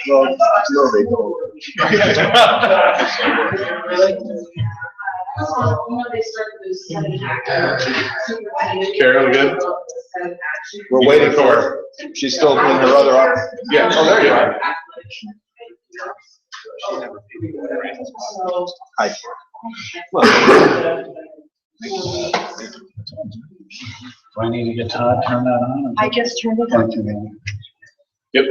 Well, no, they don't. Carol, good? We're waiting for her. She's still in her other office. Yeah. Oh, there you are. Hi. Do I need to get Todd, turn that on? I just turned it on. Yep.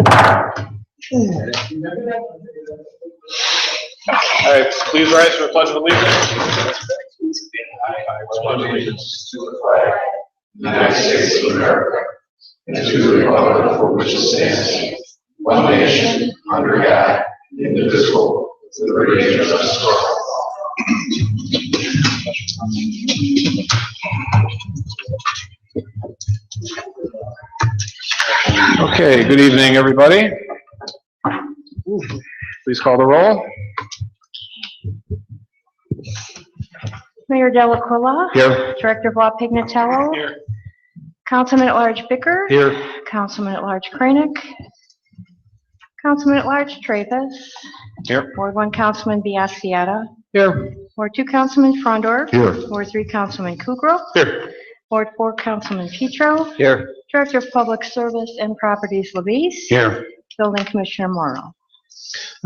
All right, please rise for the Pledge of Allegiance. I pledge allegiance to the flag of the United States of America and to the republic for which it stands, one nation, under God, indivisible, with liberty and justice for all. Okay, good evening, everybody. Please call the roll. Mayor Delaquila. Here. Director Bob Pignatello. Here. Councilman at Large Bicker. Here. Councilman at Large Kranek. Councilman at Large Travis. Here. Ward 1 Councilman Biassiata. Here. Ward 2 Councilman Frondor. Here. Ward 3 Councilman Kugro. Here. Ward 4 Councilman Petro. Here. Director of Public Service and Properties Levis. Here. Building Commissioner Morrow.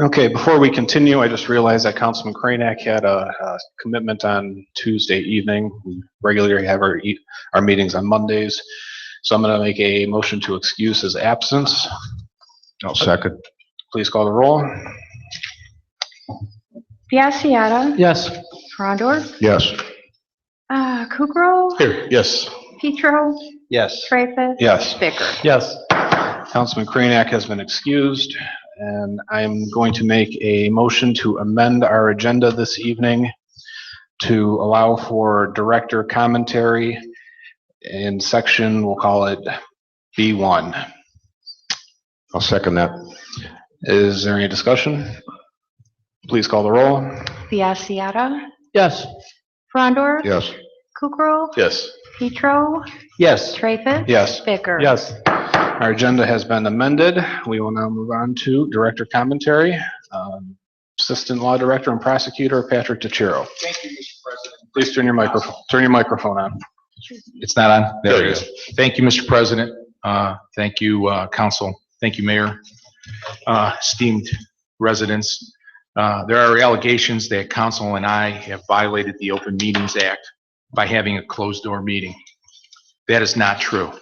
Okay, before we continue, I just realized that Councilman Kranek had a commitment on Tuesday evening. We regularly have our meetings on Mondays. So I'm going to make a motion to excuse his absence. I'll second. Please call the roll. Biassiata. Yes. Frondor. Yes. Kugro. Here. Yes. Petro. Yes. Travis. Yes. Bicker. Yes. Councilman Kranek has been excused, and I'm going to make a motion to amend our agenda this evening to allow for director commentary in section, we'll call it B1. I'll second that. Is there any discussion? Please call the roll. Biassiata. Yes. Frondor. Yes. Kukrow. Yes. Petro. Yes. Traffus. Yes. Bicker. Yes. Our agenda has been amended. We will now move on to director commentary. Assistant Law Director and Prosecutor Patrick DeCiro. Thank you, Mr. President. Please turn your microphone on. It's not on? There it is. Thank you, Mr. President. Thank you, Council. Thank you, Mayor. Esteemed residents. There are allegations that Council and I have violated the Open Meetings Act by having a closed-door meeting. That is not true.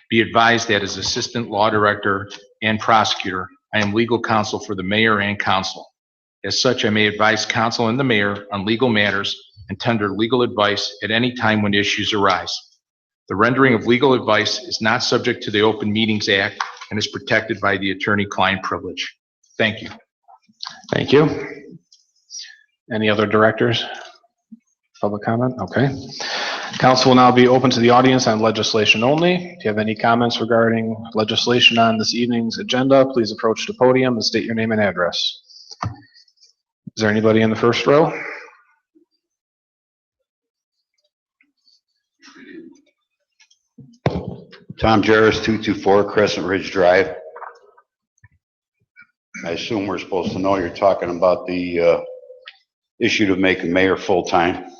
Be advised that as Assistant Law Director and Prosecutor, I am legal counsel for the Mayor and Council. As such, I may advise Council and the Mayor on legal matters and tender legal advice at any time when issues arise. The rendering of legal advice is not subject to the Open Meetings Act and is protected by the attorney-client privilege. Thank you. Thank you. Any other directors? Public comment? Okay. Council will now be open to the audience on legislation only. If you have any comments regarding legislation on this evening's agenda, please approach the podium and state your name and address. Is there anybody in the first row? Tom Jarvis, 224 Crescent Ridge Drive. I assume we're supposed to know you're talking about the issue to make the mayor full-time.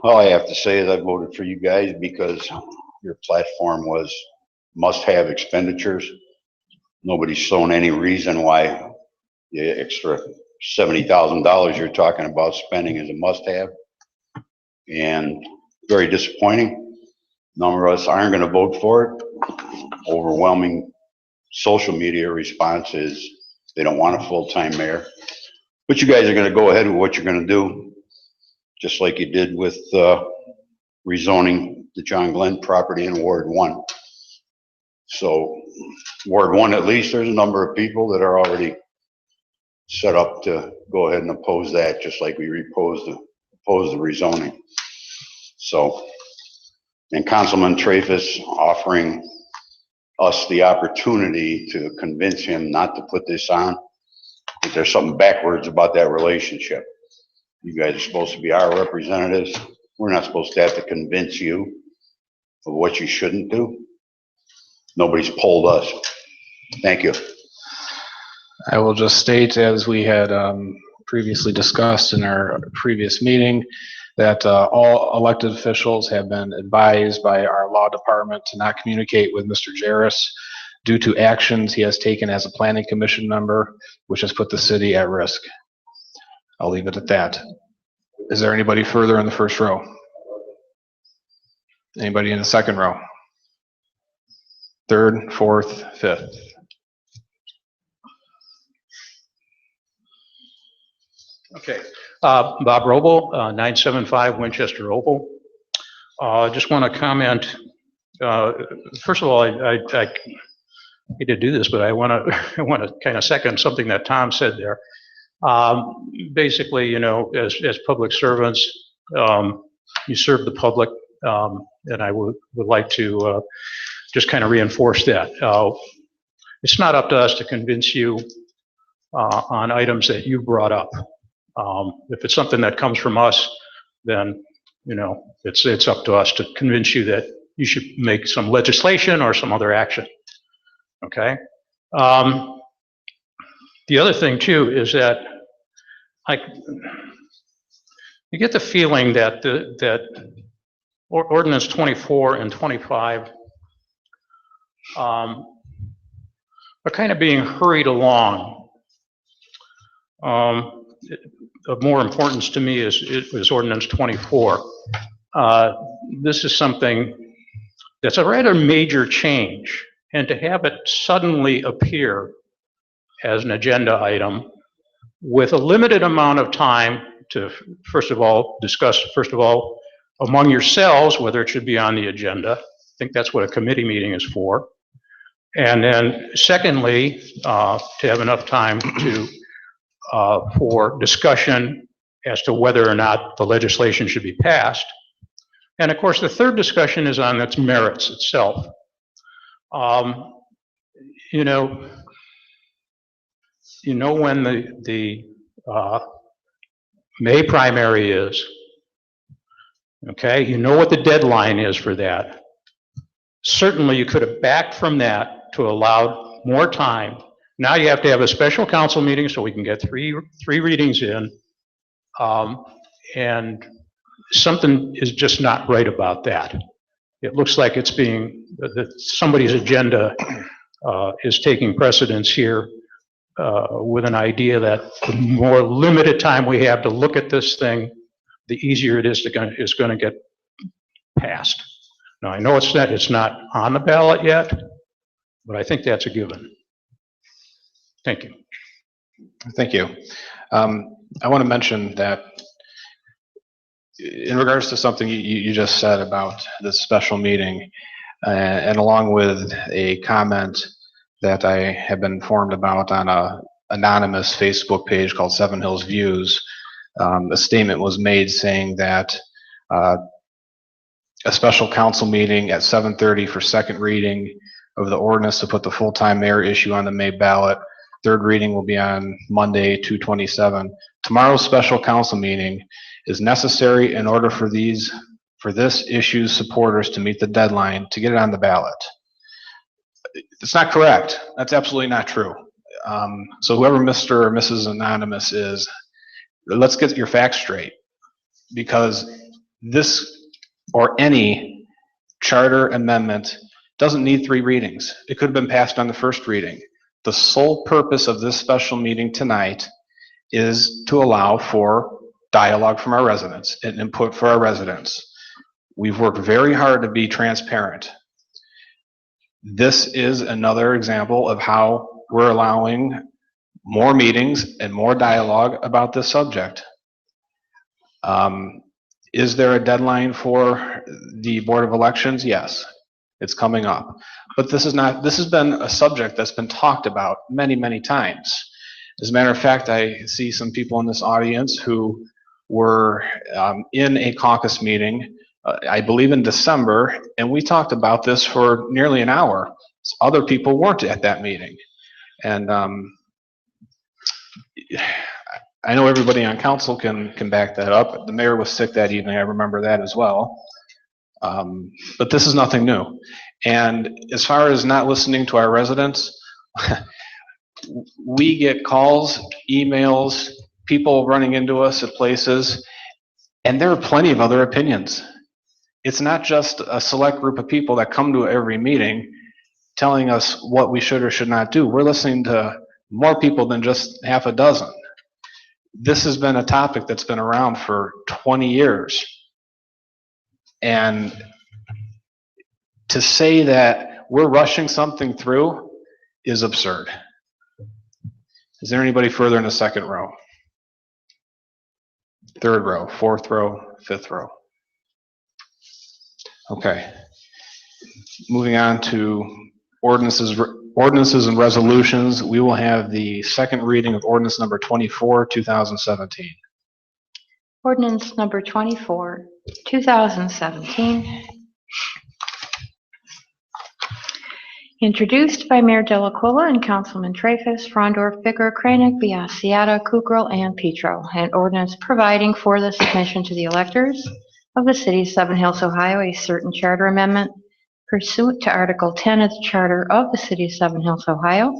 All I have to say is I voted for you guys because your platform was must-have expenditures. Nobody's shown any reason why the extra $70,000 you're talking about spending is a must-have. And very disappointing. A number of us aren't going to vote for it. Overwhelming social media response is they don't want a full-time mayor. But you guys are going to go ahead with what you're going to do, just like you did with rezoning the John Glenn property in Ward 1. So Ward 1, at least, there's a number of people that are already set up to go ahead and oppose that, just like we opposed the rezoning. So, and Councilman Traffus offering us the opportunity to convince him not to put this on. I think there's something backwards about that relationship. You guys are supposed to be our representatives. We're not supposed to have to convince you of what you shouldn't do. Nobody's polled us. Thank you. I will just state, as we had previously discussed in our previous meeting, that all elected officials have been advised by our law department to not communicate with Mr. Jarris due to actions he has taken as a planning commission member, which has put the city at risk. I'll leave it at that. Is there anybody further in the first row? Anybody in the second row? Third, fourth, fifth? Okay, Bob Roble, 975 Winchester Oval. Just want to comment. First of all, I hate to do this, but I want to kind of second something that Tom said there. Basically, you know, as public servants, you serve the public, and I would like to just kind of reinforce that. It's not up to us to convince you on items that you brought up. If it's something that comes from us, then, you know, it's up to us to convince you that you should make some legislation or some other action. Okay. The other thing too is that you get the feeling that that ordinance 24 and 25 are kind of being hurried along. Of more importance to me is ordinance 24. This is something that's a rather major change, and to have it suddenly appear as an agenda item with a limited amount of time to, first of all, discuss, among yourselves whether it should be on the agenda. I think that's what a committee meeting is for. And then secondly, to have enough time to for discussion as to whether or not the legislation should be passed. And of course, the third discussion is on its merits itself. You know when the May primary is, okay? You know what the deadline is for that. Certainly, you could have backed from that to allow more time. Now you have to have a special council meeting so we can get three readings in, and something is just not right about that. It looks like it's being, that somebody's agenda is taking precedence here with an idea that the more limited time we have to look at this thing, the easier it is going to get passed. Now I know it's not on the ballot yet, but I think that's a given. Thank you. Thank you. I want to mention that in regards to something you just said about this special meeting, and along with a comment that I have been informed about on a anonymous Facebook page called Seven Hills Views, a statement was made saying that a special council meeting at 7:30 for second reading of the ordinance to put the full-time mayor issue on the May ballot. Third reading will be on Monday, 2/27. Tomorrow's special council meeting is necessary in order for this issue's supporters to meet the deadline to get it on the ballot. It's not correct. That's absolutely not true. So whoever Mr. or Mrs. Anonymous is, let's get your facts straight, because this or any charter amendment doesn't need 3 readings. It could have been passed on the first reading. The sole purpose of this special meeting tonight is to allow for dialogue from our residents and input for our residents. We've worked very hard to be transparent. This is another example of how we're allowing more meetings and more dialogue about this subject. Is there a deadline for the Board of Elections? Yes, it's coming up. But this has been a subject that's been talked about many, many times. As a matter of fact, I see some people in this audience who were in a caucus meeting, I believe in December, and we talked about this for nearly an hour. Other people weren't at that meeting. And I know everybody on council can back that up. The mayor was sick that evening, I remember that as well. But this is nothing new. And as far as not listening to our residents, we get calls, emails, people running into us at places, and there are plenty of other opinions. It's not just a select group of people that come to every meeting telling us what we should or should not do. We're listening to more people than just half a dozen. This has been a topic that's been around for 20 years. And to say that we're rushing something through is absurd. Is there anybody further in the second row? Third row, fourth row, fifth row? Okay. Moving on to ordinances and resolutions. We will have the second reading of ordinance number 24, 2017. Ordinance number 24, 2017. Introduced by Mayor Delacuilla and Councilman Traffus, Frondor, Bicker, Kranek, Biassiata, Kukrow, and Petro. An ordinance providing for the submission to the electors of the city of Seven Hills, Ohio, a certain charter amendment pursuant to Article 10 of the Charter of the city of Seven Hills, Ohio,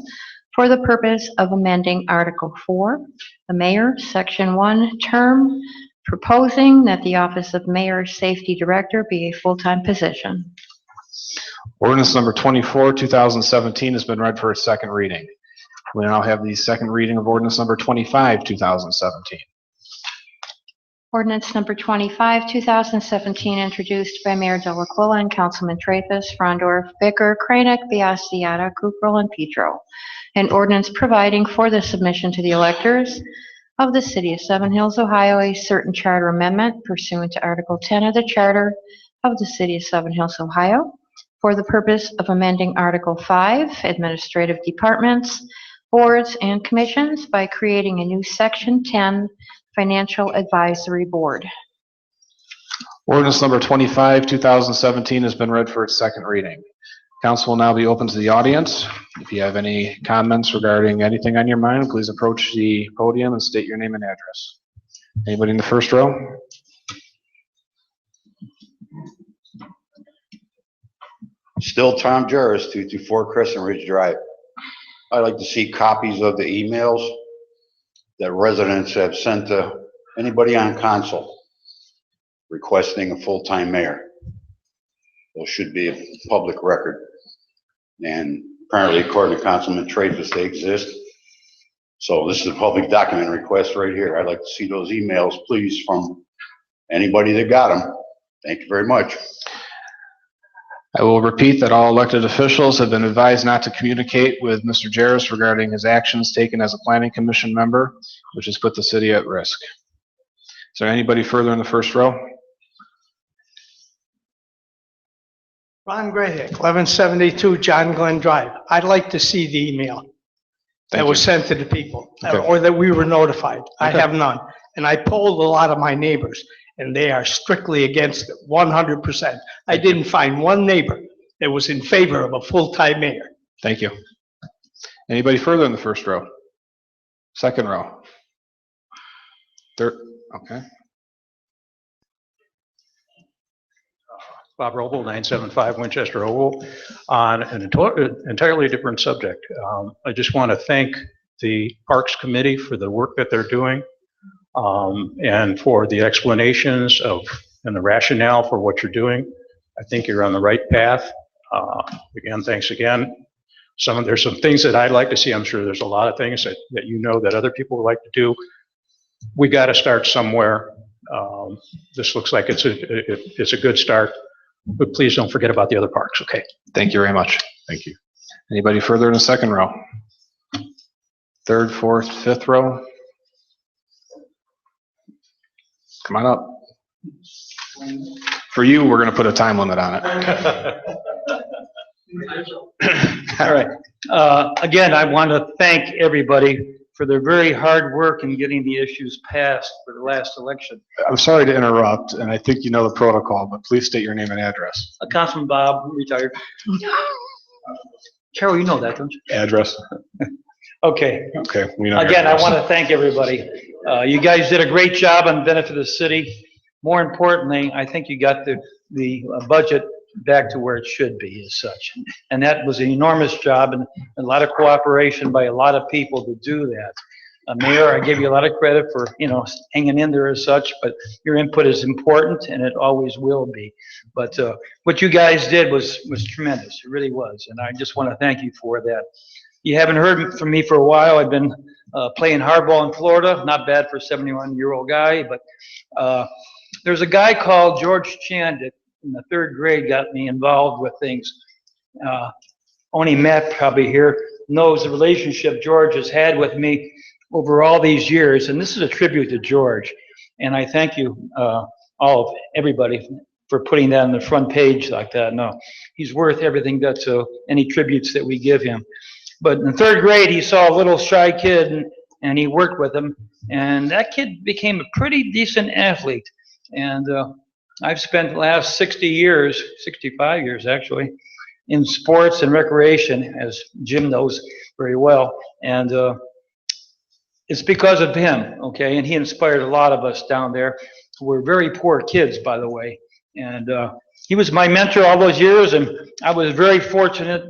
for the purpose of amending Article 4, the mayor, Section 1, term, proposing that the office of Mayor Safety Director be a full-time position. Ordinance number 24, 2017 has been read for its second reading. We now have the second reading of ordinance number 25, 2017. Ordinance number 25, 2017, introduced by Mayor Delacuilla and Councilman Traffus, Frondor, Bicker, Kranek, Biassiata, Kukrow, and Petro. An ordinance providing for the submission to the electors of the city of Seven Hills, Ohio, a certain charter amendment pursuant to Article 10 of the Charter of the city of Seven Hills, Ohio, for the purpose of amending Article 5, administrative departments, boards, and commissions by creating a new Section 10, Financial Advisory Board. Ordinance number 25, 2017 has been read for its second reading. Council will now be open to the audience. If you have any comments regarding anything on your mind, please approach the podium and state your name and address. Anybody in the first row? Still Tom Jarvis, 224 Crescent Ridge Drive. I'd like to see copies of the emails that residents have sent to anybody on council requesting a full-time mayor. Those should be a public record. And apparently, according to Councilman Traffus, they exist. So this is a public document request right here. I'd like to see those emails, please, from anybody that got them. Thank you very much. I will repeat that all elected officials have been advised not to communicate with Mr. Jarvis regarding his actions taken as a planning commission member, which has put the city at risk. Is there anybody further in the first row? Ron Grayhick, 1172 John Glenn Drive. I'd like to see the email that was sent to the people, or that we were notified. I have none. And I polled a lot of my neighbors, and they are strictly against it, 100%. I didn't find one neighbor that was in favor of a full-time mayor. Thank you. Anybody further in the first row? Second row? Third? Okay. Bob Roble, 975 Winchester Oval, on an entirely different subject. I just want to thank the Parks Committee for the work that they're doing, and for the explanations of and the rationale for what you're doing. I think you're on the right path. Again, thanks again. There's some things that I'd like to see. I'm sure there's a lot of things that you know that other people would like to do. We got to start somewhere. This looks like it's a good start. But please don't forget about the other parks, okay? Thank you very much. Thank you. Anybody further in the second row? Third, fourth, fifth row? Come on up. For you, we're going to put a time limit on it. All right. Again, I want to thank everybody for their very hard work in getting the issues passed for the last election. I'm sorry to interrupt, and I think you know the protocol, but please state your name and address. Councilman Bob, retired. Carol, you know that, don't you? Address. Okay. Okay. We know your Again, I address. want to thank everybody. You guys did a great job on the benefit of the city. More importantly, I think you got the budget back to where it should be as such. And that was an enormous job and a lot of cooperation by a lot of people to do that. Mayor, I give you a lot of credit for, hanging in there as such, but your input is important and it always will be. But what you guys did was tremendous. It really was. And I just want to thank you for that. You haven't heard from me for a while. I've been playing hardball in Florida. Not bad for a 71-year-old guy, but there's a guy called George Chan that in the 3rd grade got me involved with things. Only Matt probably here knows the relationship George has had with me over all these years, and this is a tribute to George. And I thank you, everybody, for putting that on the front page like that. No, he's worth everything that any tributes that we give him. But in the 3rd grade, he saw a little shy kid, and he worked with him, and that kid became a pretty decent athlete. And I've spent the last 60 years, 65 years actually, in sports and recreation, as Jim knows very well. And it's because of him, okay? And he inspired a lot of us down there. We're very poor kids, by the way. And he was my mentor all those years, and I was very fortunate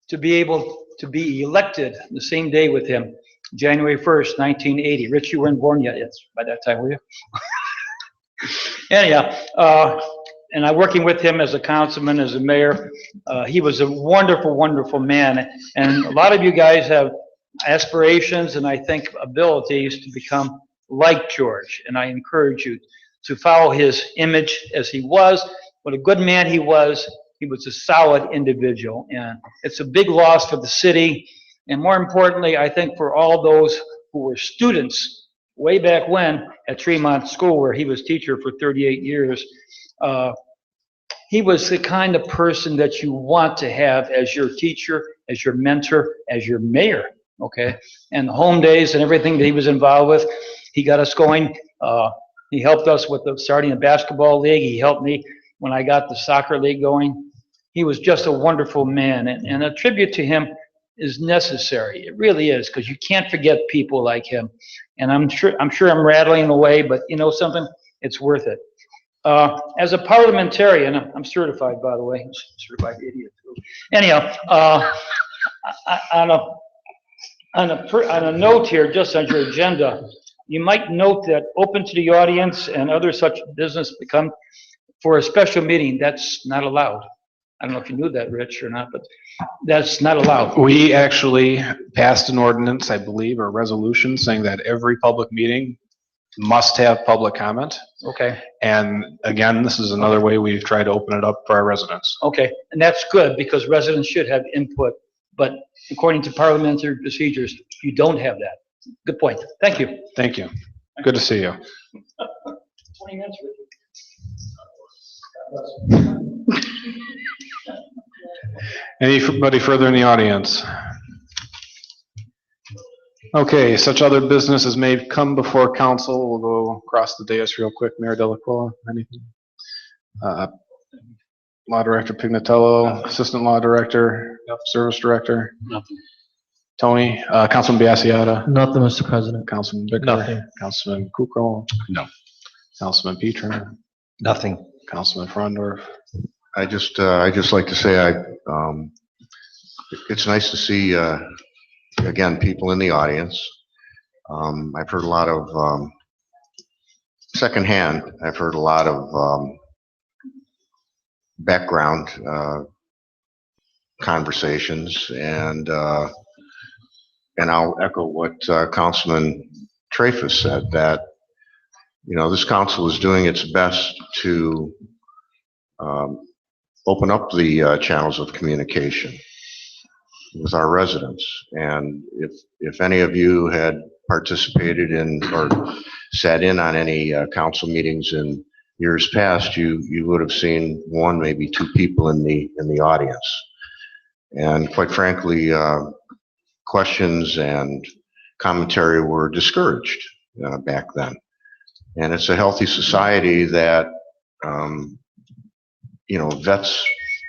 to be able to be elected the same day with him, January 1st, 1980. Rich, you weren't born yet by that time, were you? Anyhow, and I'm working with him as a councilman, as a mayor. He was a wonderful, wonderful man. And a lot of you guys have aspirations and I think abilities to become like George. And I encourage you to follow his image as he was. What a good man he was. He was a solid individual. And it's a big loss for the city. And more importantly, I think for all those who were students way back when at Tremont School, where he was teacher for 38 years, he was the kind of person that you want to have as your teacher, as your mentor, as your mayor, okay? And the home days and everything that he was involved with, he got us going. He helped us with starting the basketball league. He helped me when I got the soccer league going. He was just a wonderful man, and a tribute to him is necessary. It really is, because you can't forget people like him. And I'm sure I'm rattling away, but you know something? It's worth it. As a parliamentarian, I'm certified, by the way. I'm a certified idiot, too. Anyhow, on a note here, just on your agenda, you might note that open to the audience and other such business become for a special meeting. That's not allowed. I don't know if you knew that, Rich, or not, but that's not allowed. We actually passed an ordinance, I believe, or a resolution saying that every public meeting must have public comment. Okay. And again, this is another way we've tried to open it up for our residents. Okay, and that's good because residents should have input, but according to parliamentary procedures, you don't have that. Good point. Thank you. Thank you. Good to see you. 20 minutes. Anybody further in the audience? Okay, such other business as may come before council. We'll go across the dais real quick. Mayor Delacuilla, anything? Law Director Pignatello, Assistant Law Director, Service Director. Nothing. Tony, Councilman Biassiata. Nothing, Mr. President. Councilman Bicker. Nothing. Councilman Kukrow. No. Councilman Peter. Nothing. Councilman Frondorf. I just like to say it's nice to see, again, people in the audience. I've heard a lot of, secondhand, I've heard a lot of background conversations, and I'll echo what Councilman Traffus said, that, this council is doing its best to open up the channels of communication with our residents. And if any of you had participated in or sat in on any council meetings in years past, you would have seen one, maybe two people in the audience. And quite frankly, questions and commentary were discouraged back then. And it's a healthy society that vets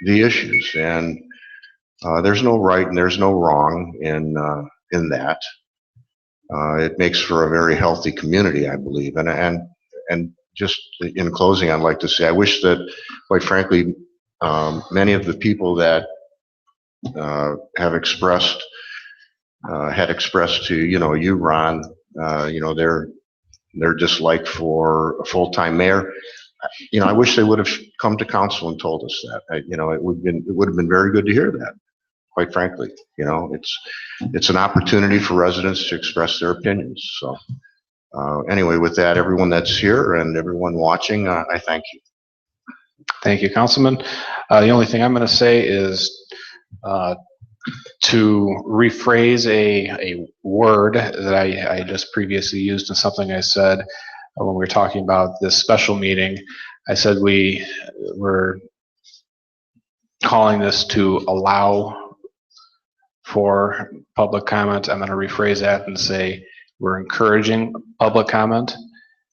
the issues, and there's no right and there's no wrong in that. It makes for a very healthy community, I believe. And just in closing, I'd like to say I wish that, quite frankly, Many of the people that have expressed, had expressed to, you, Ron, their dislike for a full-time mayor. I wish they would have come to council and told us that. It would have been very good to hear that, quite frankly. It's an opportunity for residents to express their opinions. So anyway, with that, everyone that's here and everyone watching, I thank you. Thank you, Councilman. The only thing I'm going to say is to rephrase a word that I just previously used in something I said when we were talking about this special meeting. I said we were calling this to allow for public comment. I'm going to rephrase that and say we're encouraging public comment,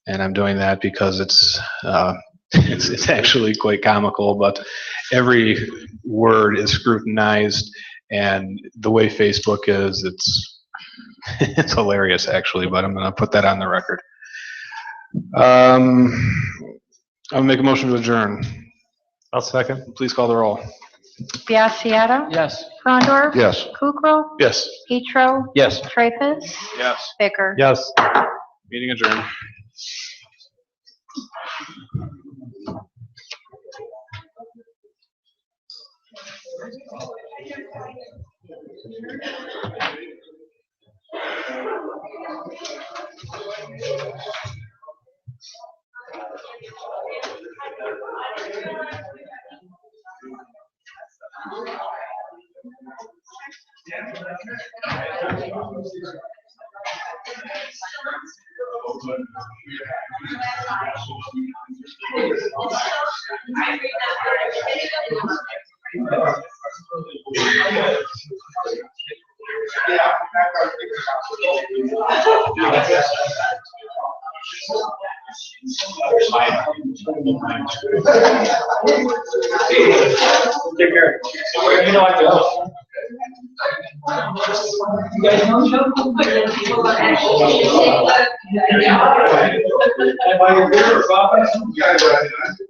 and I'm doing that because it's actually quite comical, but every word is scrutinized, and the way Facebook is, it's hilarious actually, but I'm going to put that on the record. I'll make a motion to adjourn. I'll second. Please call the roll. Biassiata. Yes. Frondor. Yes. Kukrow. Yes. Petro. Yes. Traffus. Yes. Bicker. Yes. Meeting adjourned. You guys know each other?